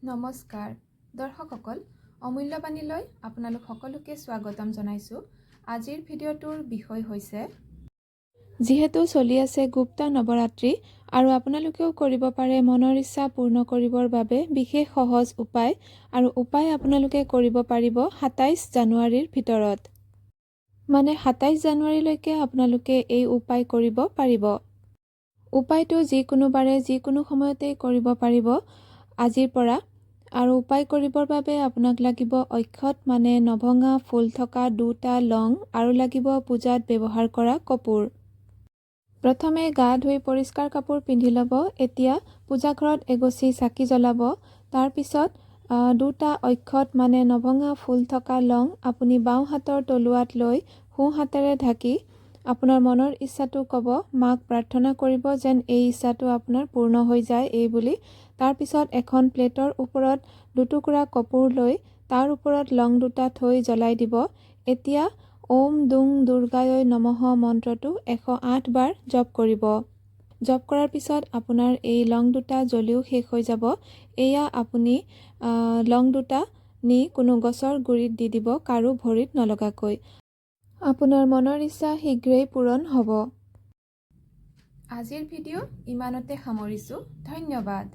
নমস্কাৰ দৰ্শকসকল, অমূল্যবাণীলৈ আপোনালোক সকলোকে স্বাগতম জনাইছোঁ। আজিৰ ভিডিঅ'টোৰ বিষয় হৈছে যিহেতু চলি আছে গুপ্ত নৱৰাত্ৰি আৰু আপোনালোকেও কৰিব পাৰে মনৰ ইচ্ছা পূৰ্ণ কৰিবৰ বাবে বিশেষ সহজ উপায় আৰু উপায় আপোনালোকে কৰিব পাৰিব ২৭ জানুৱাৰীৰ ভিতৰত। মানে ২৭ জানুৱাৰীলৈকে আপোনালোকে এই উপায় কৰিব পাৰিব। উপায়টো যিকোনো বাৰে যিকোনো সময়তেই কৰিব পাৰিব আজিৰ পৰা। আৰু উপায় কৰিবৰ বাবে আপোনাক লাগিব অক্ষত মানে নভঙা ফুল থকা ২টা লং আৰু লাগিব পূজাত ব্যৱহাৰ কৰা কপোৰ। প্ৰথমে গা ধুই পৰিষ্কাৰ কাপোৰ পিন্ধি ল'ব। এতিয়া পূজাঘৰত এগছি চাকি জ্বলাব। তাৰপিছত ২টা অক্ষত মানে নভঙা ফুল থকা লং আপুনি বাওঁ হাতৰ তলুৱাত লৈ সোঁ হাতেৰে ঢাকি আপোনাৰ মনৰ ইচ্ছাটো ক'ব। মাক প্ৰাৰ্থনা কৰিব যেন এই ইচ্ছাটো আপোনাৰ পূৰ্ণ হৈ যায় এই বুলি। তাৰপিছত এখন প্লেটৰ ওপৰত দুটুকুৰা কপোৰ লৈ তাৰ ওপৰত লং ২টা থৈ জ্বলাই দিব। এতিয়া ওম দুং দুৰ্গায় নমঃ মন্ত্ৰটো ১০৮ বাৰ জপ কৰিব। জপ কৰাৰ পিছত আপোনাৰ এই লং ২টা জ্বলিও শেষ হৈ যাব। এয়া আপুনি লং ২টা নি কোনো গছৰ গুৰিত দি দিব, কাৰো ভৰিত নলগাকৈ। আপোনাৰ মনৰ ইচ্ছা শীঘ্ৰেই পূৰণ হ'ব। আজিৰ ভিডিঅ' ইমানতে সামৰিছোঁ। ধন্যবাদ।